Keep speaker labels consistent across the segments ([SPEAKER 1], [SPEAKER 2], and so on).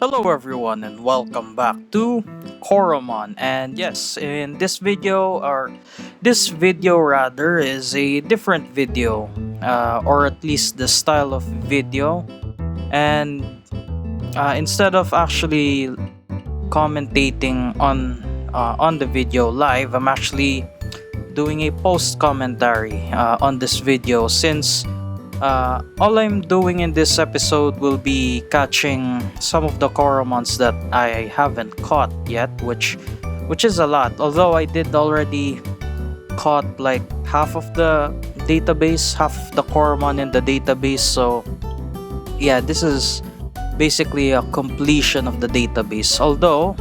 [SPEAKER 1] Hello everyone and welcome back to Coromon. And yes, in this video, or this video rather, is a different video, or at least the style of video. And instead of actually commentating on the video live, I'm actually doing a post commentary on this video, since all I'm doing in this episode will be catching some of the Coromons that I haven't caught yet, which is a lot. Although I did already caught like half of the database, half of the Coromon in the database. So yeah, this is basically a completion of the database. Although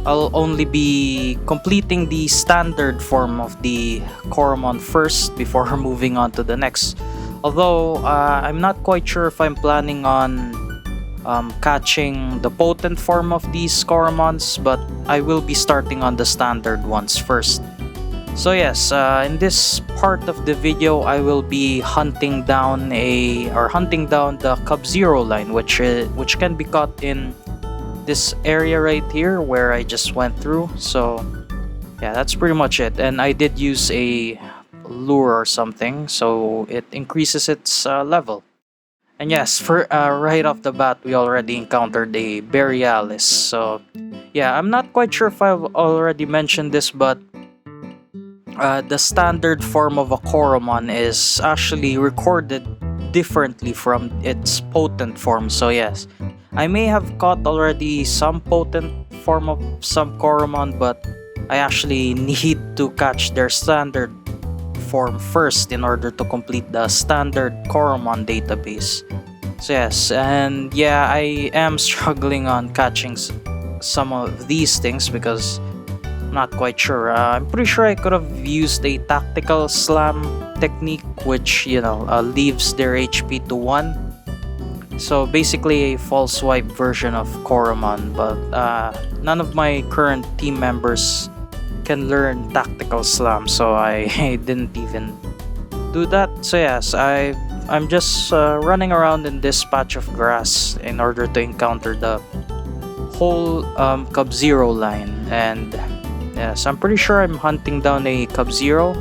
[SPEAKER 1] I'll only be completing the standard form of the Coromon first before moving on to the next. Although I'm not quite sure if I'm planning on catching the potent form of these Coromons, but I will be starting on the standard ones first. So yes, in this part of the video, I will be hunting down the Cub-Zero line, which can be caught in this area right here where I just went through. So yeah, that's pretty much it. And I did use a lure or something, so it increases its level. And yes, for right off the bat, we already encountered a Borealis. So yeah, I'm not quite sure if I've already mentioned this, but the standard form of a Coromon is actually recorded differently from its potent form. So yes, I may have caught already some potent form of some Coromon, but I actually need to catch their standard form first in order to complete the standard Coromon database. So yes, and yeah, I am struggling on catching some of these things because I'm not quite sure. I'm pretty sure I could have used a tactical slam technique, which leaves their HP to 1. So basically a false swipe version of Coromon, but none of my current team members can learn tactical slam, so I didn't even do that. So yes, I'm just running around in this patch of grass in order to encounter the whole Cub-Zero line. And yes, I'm pretty sure I'm hunting down a Cub-Zero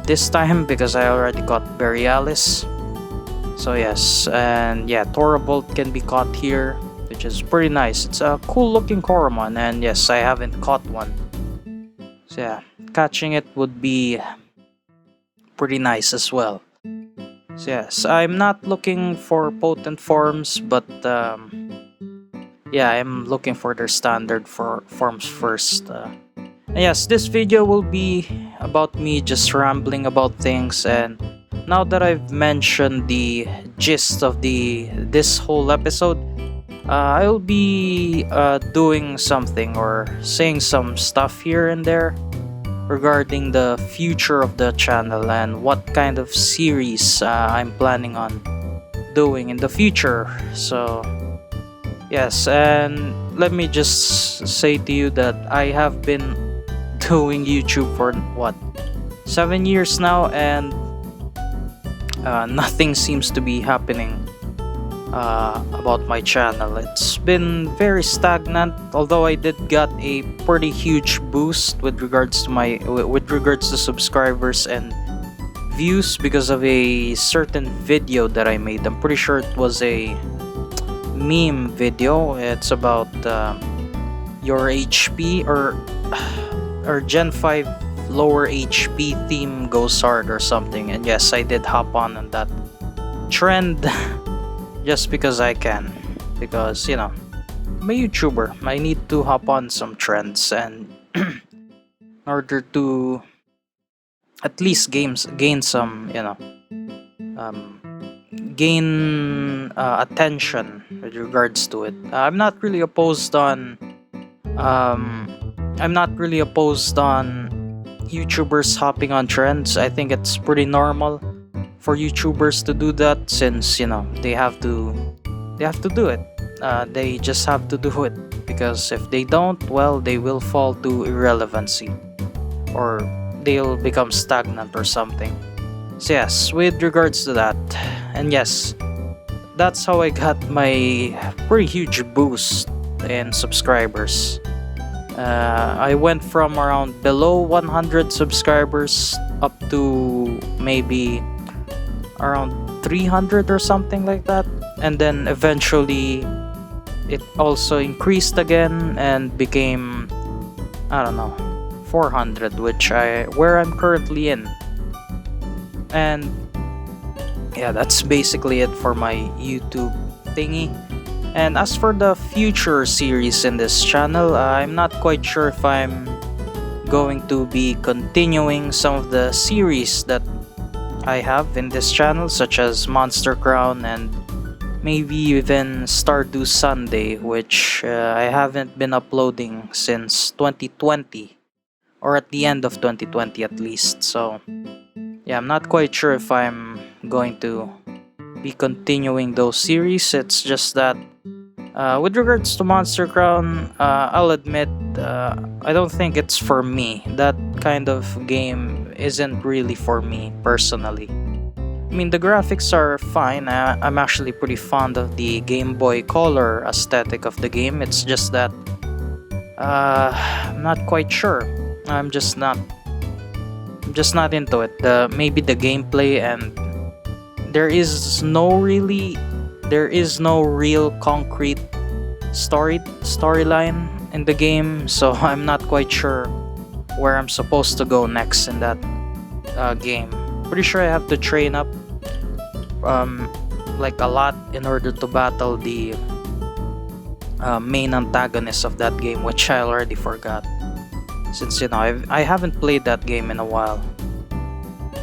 [SPEAKER 1] this time because I already caught Borealis. So yes, and yeah, Bolt can be caught here, which is pretty nice. It's a cool looking Coromon, and yes, I haven't caught one. So yeah, catching it would be pretty nice as well. So yes, I'm not looking for potent forms, but yeah, I'm looking for their standard forms first. And yes, this video will be about me just rambling about things, and now that I've mentioned the gist of this whole episode, I'll be doing something or saying some stuff here and there regarding the future of the channel and what kind of series I'm planning on doing in the future. So yes, and let me just say to you that I have been doing YouTube for 7 years now, and nothing seems to be happening about my channel. It's been very stagnant, although I did got a pretty huge boost with regards to subscribers and views because of a certain video that I made. I'm pretty sure it was a meme video. It's about your HP or Gen 5 lower HP theme goes hard or something. And yes, I did hop on that trend just because I can, because I'm a YouTuber. I need to hop on some trends, and in order to at least gain some attention with regards to it. I'm not really opposed on YouTubers hopping on trends. I think it's pretty normal for YouTubers to do that, since they have to do it. They just have to do it, because if they don't, well, they will fall to irrelevancy, or they'll become stagnant or something. So yes, with regards to that, and yes, that's how I got my pretty huge boost in subscribers. I went from around below 100 subscribers up to maybe around 300 or something like that, and then eventually it also increased again and became, I don't know, 400, where I'm currently in. And yeah, that's basically it for my YouTube thingy. And as for the future series in this channel, I'm not quite sure if I'm going to be continuing some of the series that I have in this channel, such as Monster Crown and maybe even Stardew Sunday, which I haven't been uploading since 2020, or at the end of 2020 at least. So yeah, I'm not quite sure if I'm going to be continuing those series. It's just that with regards to Monster Crown, I'll admit I don't think it's for me. That kind of game isn't really for me personally. I mean, the graphics are fine. I'm actually pretty fond of the Game Boy Color aesthetic of the game. It's just that I'm not quite sure. I'm just not into it. Maybe the gameplay, and there is no real concrete storyline in the game, so I'm not quite sure where I'm supposed to go next in that game. Pretty sure I have to train up like a lot in order to battle the main antagonist of that game, which I already forgot, since I haven't played that game in a while.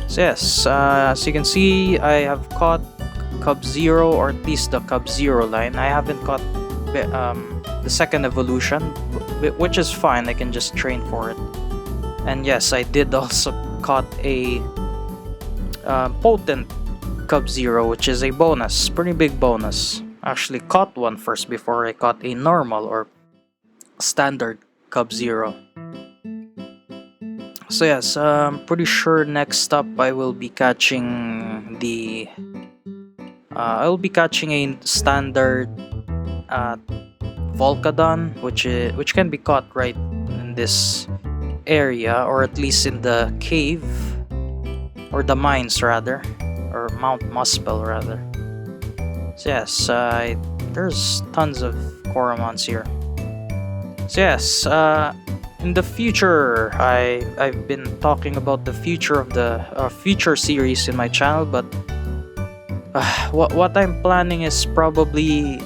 [SPEAKER 1] So yes, as you can see, I have caught Cub Zero, or at least the Cub Zero line. I haven't caught the second evolution, which is fine. I can just train for it. And yes, I did also caught a potent Cub Zero, which is a bonus, pretty big bonus. Actually caught one first before I caught a normal or standard Cub Zero. So yes, I'm pretty sure next up I will be catching a standard Volcadon, which can be caught right in this area, or at least in the cave, or the mines rather, or Mount Muspel rather. So yes, there's tons of Coromons here. So yes, in the future, I've been talking about the future of the future series in my channel, but what I'm planning is probably,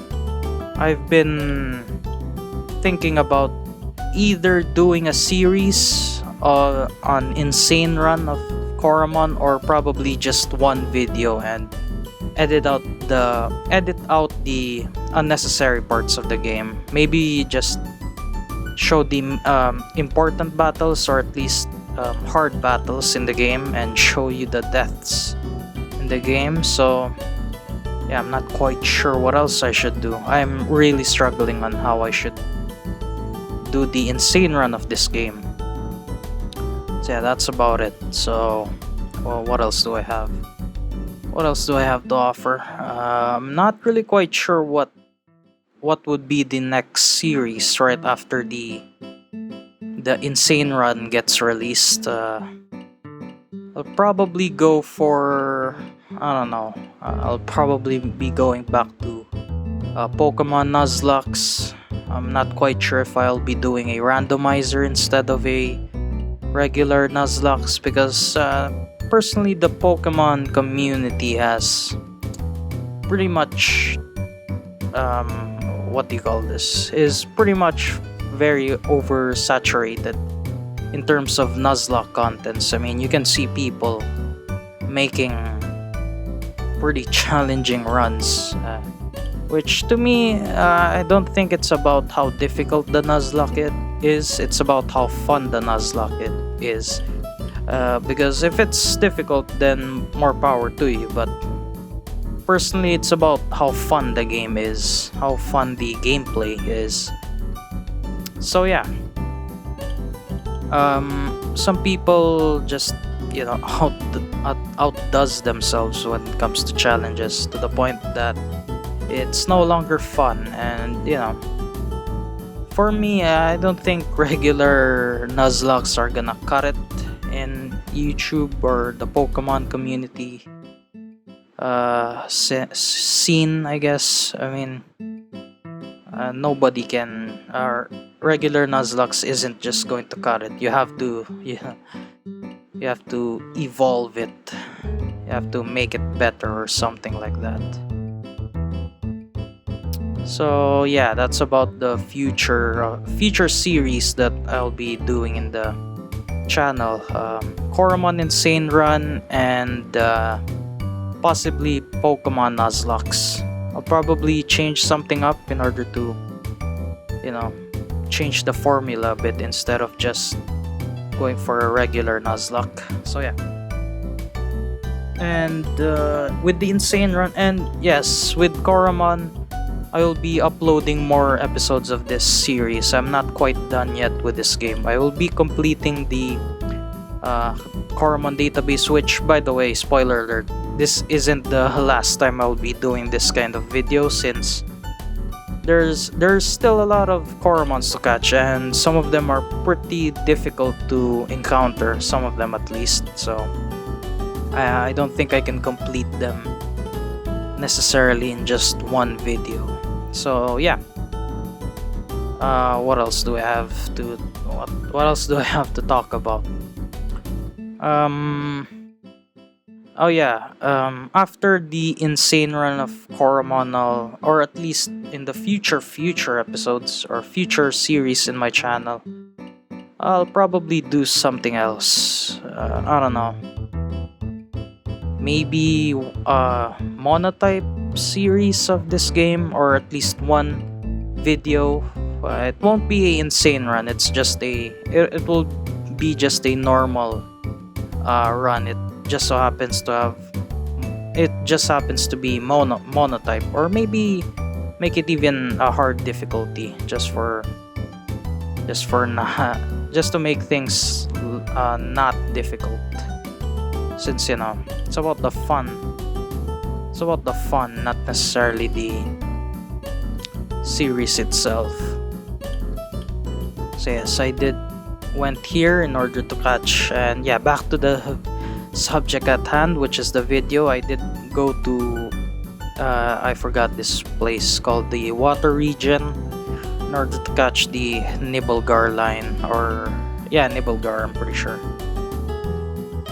[SPEAKER 1] I've been thinking about either doing a series on Insane Run of Coromon, or probably just one video and edit out the unnecessary parts of the game. Maybe just show the important battles, or at least hard battles in the game, and show you the deaths in the game. So yeah, I'm not quite sure what else I should do. I'm really struggling on how I should do the Insane Run of this game. So yeah, that's about it. So, well, what else do I have? What else do I have to offer? I'm not really quite sure what would be the next series right after the Insane Run gets released. I'll probably go for, I don't know, I'll probably be going back to Pokemon Nuzlocke. I'm not quite sure if I'll be doing a randomizer instead of a regular Nuzlocke, because personally the Pokemon community has pretty much what do you call this, is pretty much very oversaturated in terms of Nuzlocke contents. I mean, you can see people making pretty challenging runs, which to me, I don't think it's about how difficult the Nuzlocke is, it's about how fun the Nuzlocke is. Because if it's difficult, then more power to you, but personally it's about how fun the game is, how fun the gameplay is. So yeah, some people just, outdoes themselves when it comes to challenges, to the point that it's no longer fun. And for me, I don't think regular Nuzlocke are gonna cut it in YouTube or the Pokemon community scene, I guess. I mean, nobody can, regular Nuzlocke isn't just going to cut it. You have to you have to evolve it. You have to make it better or something like that. So yeah, that's about the future series that I'll be doing in the channel. Coromon Insane Run and possibly Pokemon Nuzlocke. I'll probably change something up in order to, change the formula a bit instead of just going for a regular Nuzlocke. So yeah. And with the Insane Run, and yes, with Coromon, I will be uploading more episodes of this series. I'm not quite done yet with this game. I will be completing the Coromon database, which, by the way, spoiler alert, this isn't the last time I'll be doing this kind of video, since there's still a lot of Coromons to catch, and some of them are pretty difficult to encounter, some of them at least. So I don't think I can complete them necessarily in just one video. So yeah. What else do I have to talk about? Oh yeah, after the Insane Run of Coromon, or at least in the future episodes or future series in my channel, I'll probably do something else. I don't know. Maybe monotype series of this game, or at least one video. It won't be an Insane Run. It's just it will be just a normal run. It just happens to be monotype, or maybe make it even a hard difficulty just to make things not difficult, since it's about the fun. It's about the fun, not necessarily the series itself. So yes, I went here in order to catch, and yeah, back to the subject at hand, which is the video. I did go to I forgot this place called the Water Region in order to catch the Nibelgar line, or yeah, Nibelgar, I'm pretty sure.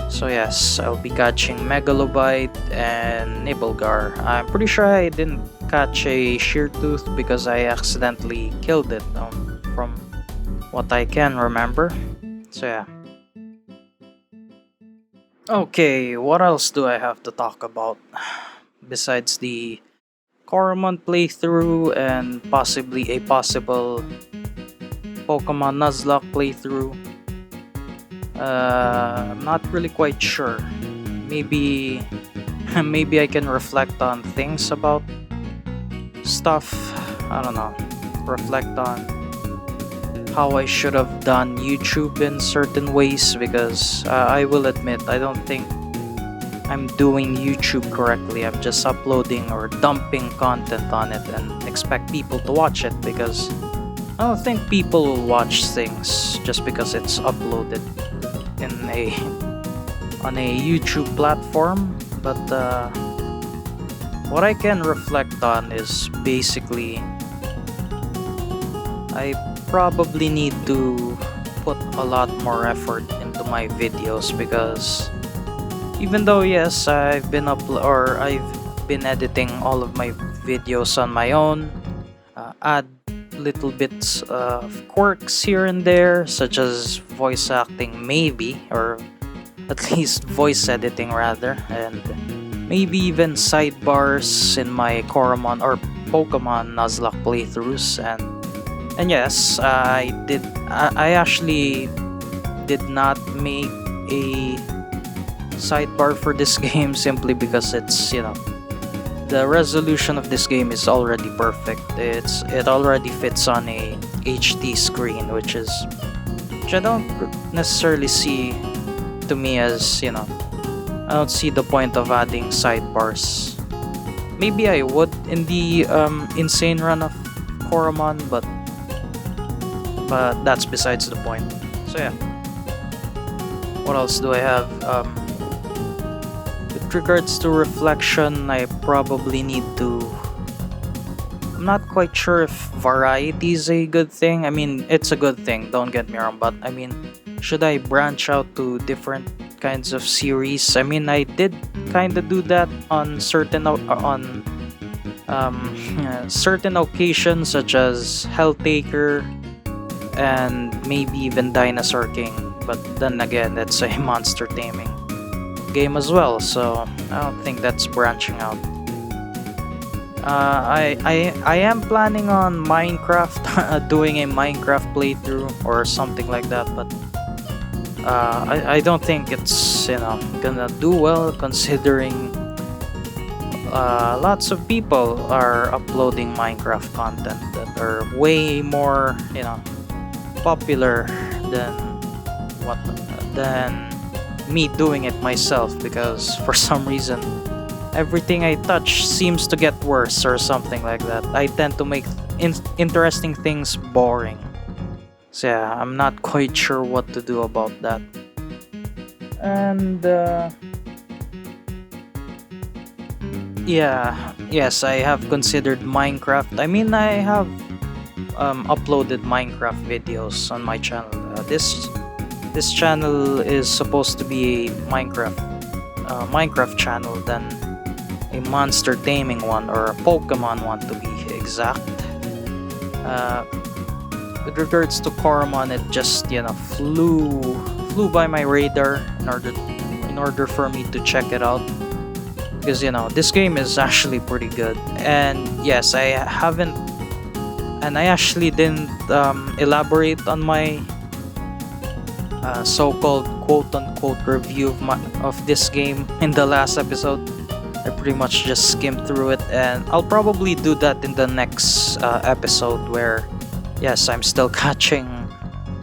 [SPEAKER 1] So yes, I'll be catching Megalobite and Nibelgar. I'm pretty sure I didn't catch a Sheartooth because I accidentally killed it, from what I can remember. So yeah. Okay, what else do I have to talk about besides the Coromon playthrough and possibly a possible Pokemon Nuzlocke playthrough? I'm not really quite sure. Maybe I can reflect on things about stuff. I don't know. Reflect on how I should have done YouTube in certain ways, because I will admit I don't think I'm doing YouTube correctly. I'm just uploading or dumping content on it and expect people to watch it, because I don't think people will watch things just because it's uploaded on a YouTube platform. But what I can reflect on is basically I probably need to put a lot more effort into my videos, because even though yes, I've been editing all of my videos on my own, add little bits of quirks here and there, such as voice acting maybe, or at least voice editing rather, and maybe even sidebars in my Coromon or Pokemon Nuzlocke playthroughs. And yes, I actually did not make a sidebar for this game simply because it's, the resolution of this game is already perfect. It already fits on a HD screen, which I don't necessarily see, to me, as I don't see the point of adding sidebars Maybe I would in the insane run of Coromon, but that's besides the point. So yeah, what else do I have? With regards to reflection, I probably need to. I'm not quite sure if variety is a good thing. I mean, it's a good thing, don't get me wrong, but I mean, should I branch out to different kinds of series? I mean, I did kind of do that on certain certain occasions, such as Helltaker and maybe even Dinosaur King. But then again, it's a monster taming game as well, so I don't think that's branching out. I am planning on Minecraft, doing a Minecraft playthrough or something like that, but I don't think it's gonna do well, considering lots of people are uploading Minecraft content that are way more popular than what than me doing it myself, because for some reason everything I touch seems to get worse or something like that. I tend to make interesting things boring. So yeah, I'm not quite sure what to do about that. And yes, I have considered Minecraft. I mean, I have uploaded Minecraft videos on my channel. This channel is supposed to be a Minecraft channel, then a monster taming one, or a Pokemon one to be exact. With regards to Coromon, it just flew by my radar in order for me to check it out, because this game is actually pretty good. And yes, I actually didn't elaborate on my so-called quote-unquote review of this game in the last episode. I pretty much just skimmed through it, and I'll probably do that in the next episode, where yes, I'm still catching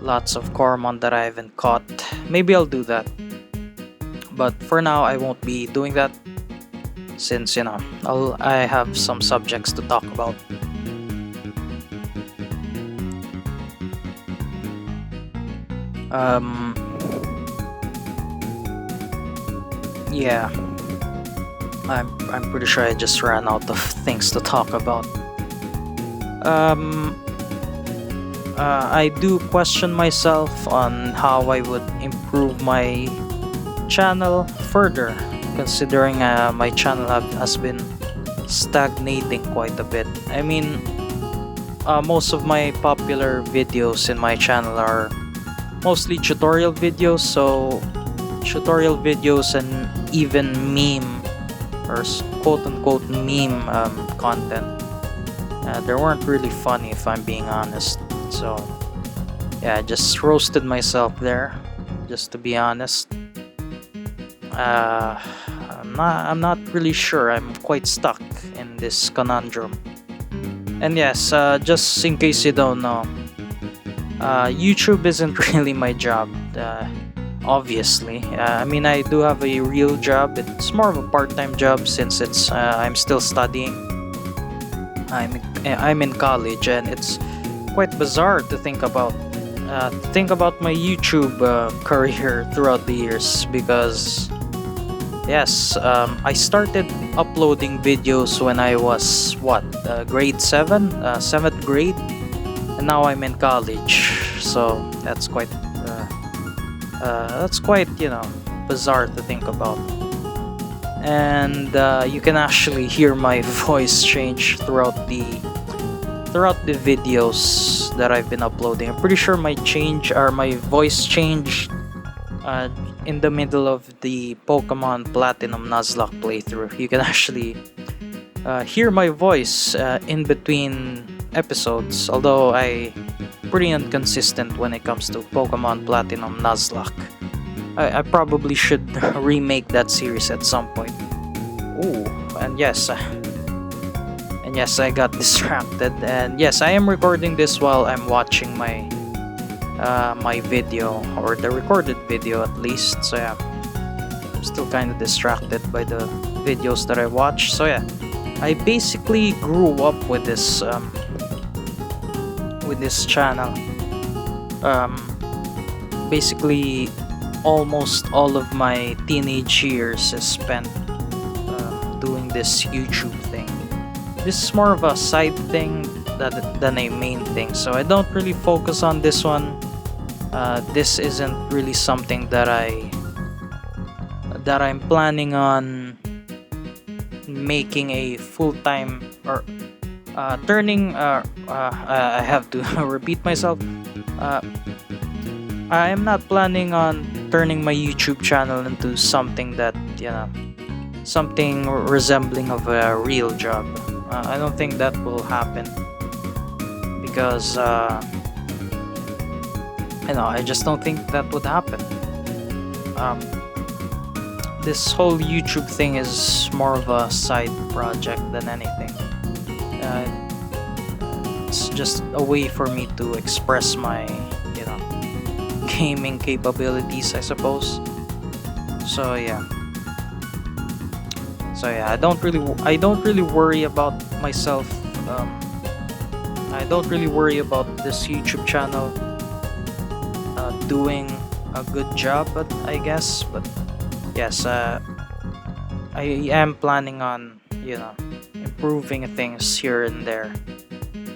[SPEAKER 1] lots of Coromon that I haven't caught. Maybe I'll do that, but for now I won't be doing that, since I have some subjects to talk about. Yeah, I'm pretty sure I just ran out of things to talk about. I do question myself on how I would improve my channel further, considering my channel has been stagnating quite a bit. I mean, most of my popular videos in my channel are mostly tutorial videos, so tutorial videos and even meme or quote-unquote meme content, they weren't really funny, if I'm being honest. So yeah, I just roasted myself there, just to be honest. I'm not really sure. I'm quite stuck in this conundrum. And yes, just in case you don't know, YouTube isn't really my job. Obviously, I mean, I do have a real job. It's more of a part-time job, since it's I'm still studying. I'm in college, and it's quite bizarre to think about my YouTube career throughout the years, because yes, I started uploading videos when I was grade 7, 7th grade, and now I'm in college. So that's quite bizarre to think about. And you can actually hear my voice change throughout the videos that I've been uploading. I'm pretty sure my voice changed in the middle of the Pokemon Platinum Nuzlocke playthrough. You can actually hear my voice in between episodes, although I'm pretty inconsistent when it comes to Pokemon Platinum Nuzlocke. I probably should remake that series at some point. Ooh, and yes, I got distracted. And yes, I am recording this while I'm watching my my video, or the recorded video at least. So yeah, I'm still kind of distracted by the videos that I watch. So yeah, I basically grew up with this channel. Um, Basically, almost all of my teenage years is spent doing this YouTube thing. This is more of a side thing than a main thing, so I don't really focus on this one. This isn't really something that I'm planning on making a full-time or turning. I have to repeat myself. I am not planning on turning my YouTube channel into something that, something resembling of a real job. I don't think that will happen because I just don't think that would happen. This whole YouTube thing is more of a side project than anything. It's just a way for me to express my, gaming capabilities, I suppose. So yeah. I don't really worry about myself. I don't really worry about this YouTube channel doing a good job, but I guess. But yes, I am planning on improving things here and there,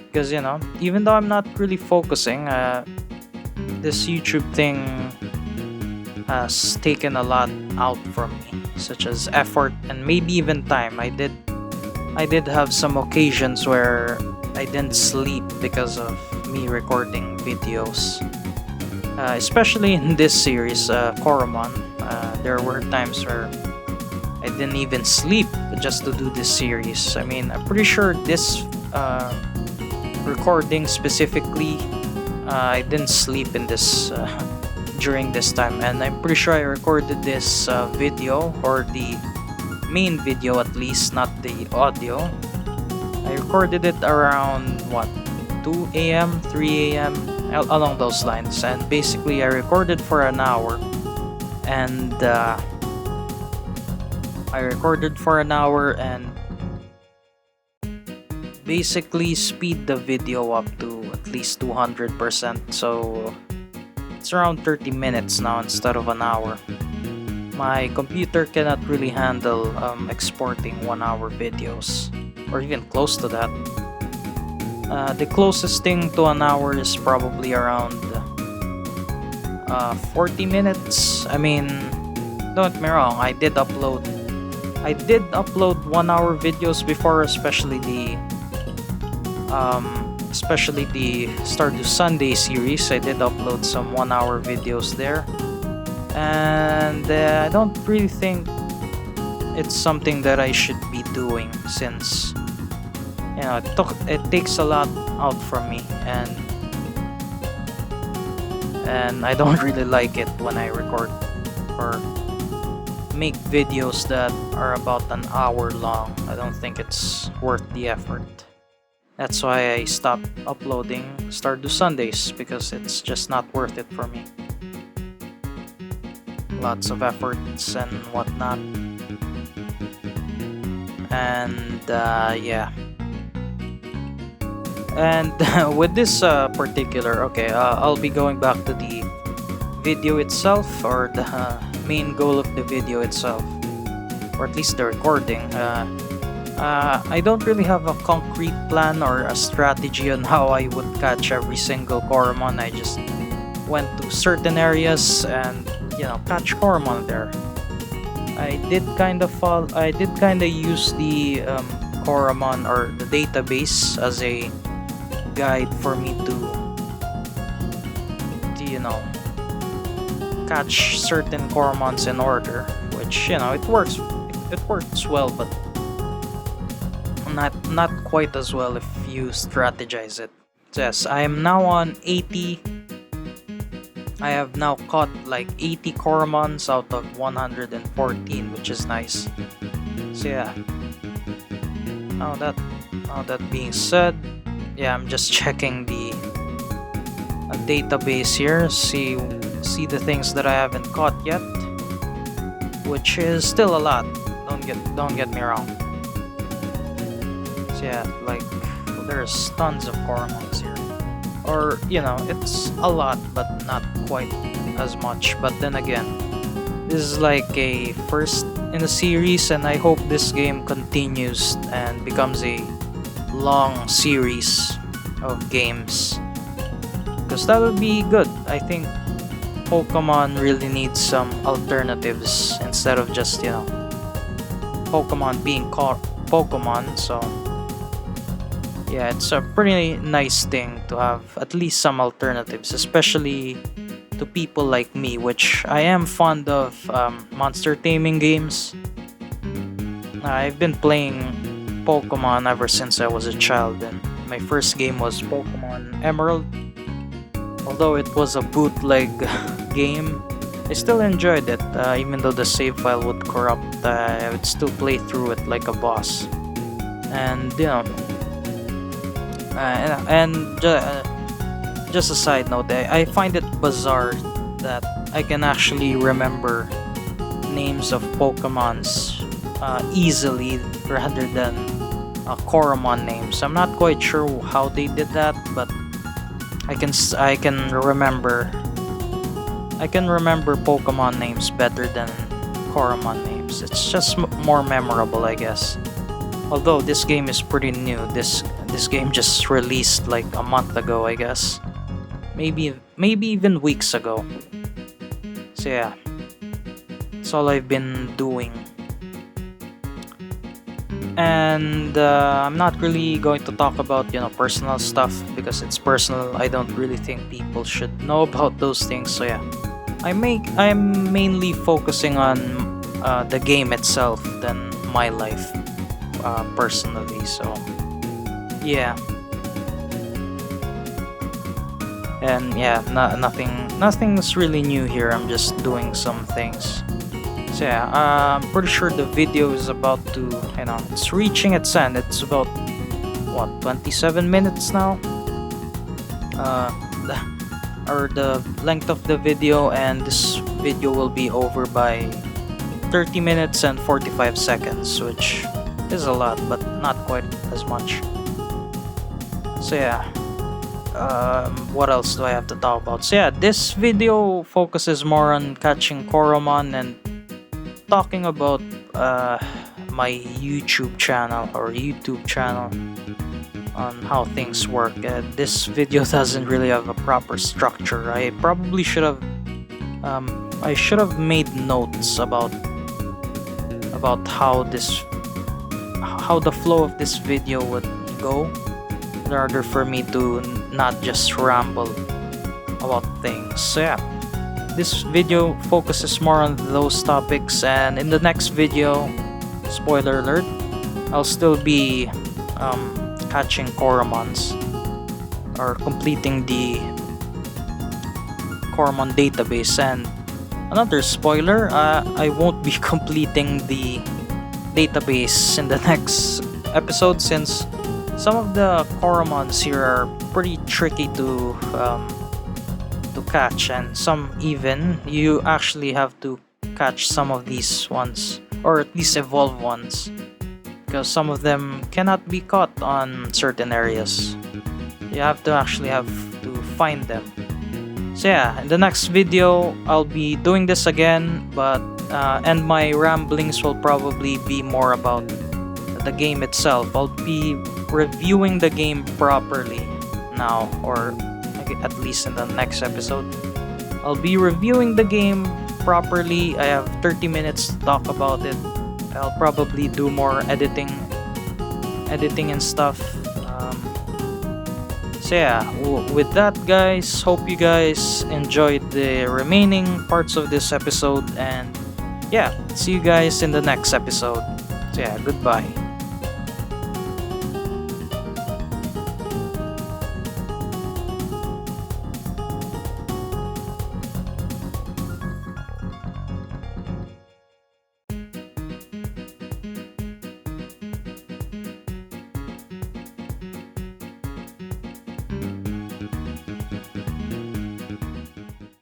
[SPEAKER 1] because even though I'm not really focusing, this YouTube thing has taken a lot out from me, such as effort and maybe even time. I did have some occasions where I didn't sleep because of me recording videos. Especially in this series, Coromon, there were times where I didn't even sleep just to do this series. I mean, I'm pretty sure this recording specifically, I didn't sleep in this during this time, and I'm pretty sure I recorded this video, or the main video at least, not the audio. I recorded it around 2 a.m., 3 a.m. along those lines, and basically I recorded for an hour, and basically speed the video up to at least 200%, so it's around 30 minutes now instead of an hour. My computer cannot really handle exporting 1-hour videos, or even close to that. The closest thing to an hour is probably around 40 minutes. I mean, don't get me wrong, I did upload 1-hour videos before, especially the Stardew Sunday series. I did upload some 1-hour videos there, and I don't really think it's something that I should be doing, since it takes a lot out from me, and I don't really like it when I record or make videos that are about an hour long. I don't think it's worth the effort. That's why I stopped uploading Stardew Sundays, because it's just not worth it for me. Lots of efforts and whatnot. And yeah. And with this particular, I'll be going back to the video itself, or the main goal of the video itself, or at least the recording. I don't really have a concrete plan or a strategy on how I would catch every single Coromon. I just went to certain areas and catch Coromon there. I did kind of use the Coromon, or the database, as a guide for me to catch certain Coromons in order, which it works well, but not quite as well if you strategize it. Yes, I am now on 80. I have now caught like 80 Coromons out of 114, which is nice. So yeah. Now that being said, yeah, I'm just checking the database here, see the things that I haven't caught yet, which is still a lot. Don't get me wrong. So yeah, like there's tons of Coromons here. Or, you know, it's a lot, but not quite as much. But then again, this is like a first in a series, and I hope this game continues and becomes a long series of games. Because that would be good. I think Pokemon really needs some alternatives instead of just, you know, Pokemon being called Pokemon. So yeah, it's a pretty nice thing to have at least some alternatives, especially to people like me, which I am fond of monster taming games. I've been playing Pokemon ever since I was a child, and my first game was Pokemon Emerald. Although it was a bootleg game, I still enjoyed it, even though the save file would corrupt. I would still play through it like a boss. And you know, just a side note, I find it bizarre that I can actually remember names of Pokemons easily rather than Coromon names. I'm not quite sure how they did that, but I can remember Pokemon names better than Coromon names. It's just more memorable, I guess. Although this game is pretty new. This game just released like a month ago, I guess. Maybe even weeks ago. So yeah, that's all I've been doing. And I'm not really going to talk about, you know, personal stuff because it's personal. I don't really think people should know about those things. So yeah, I'm mainly focusing on the game itself than my life personally. So yeah, and yeah, nothing's really new here. I'm just doing some things. So yeah, I'm pretty sure the video is about to, you know, it's reaching its end. It's about, what, 27 minutes now? Or the length of the video, and this video will be over by 30 minutes and 45 seconds, which is a lot, but not quite as much. So yeah, what else do I have to talk about? So yeah, this video focuses more on catching Coromon and talking about my YouTube channel on how things work. This video doesn't really have a proper structure. I probably should have made notes about how the flow of this video would go in order for me to not just ramble about things. So yeah, this video focuses more on those topics, and in the next video, spoiler alert, I'll still be catching Coromons or completing the Coromon database. And another spoiler, I won't be completing the database in the next episode, since some of the Coromons here are pretty tricky to catch, and some even you actually have to catch some of these ones, or at least evolve ones, because some of them cannot be caught on certain areas. You have to find them. So yeah, in the next video I'll be doing this again, but and my ramblings will probably be more about the game itself. I'll be reviewing the game properly now, or at least in the next episode I'll be reviewing the game properly. I have 30 minutes to talk about it. I'll probably do more editing and stuff. So yeah, with that, guys, hope you guys enjoyed the remaining parts of this episode, and yeah, see you guys in the next episode. So yeah, goodbye.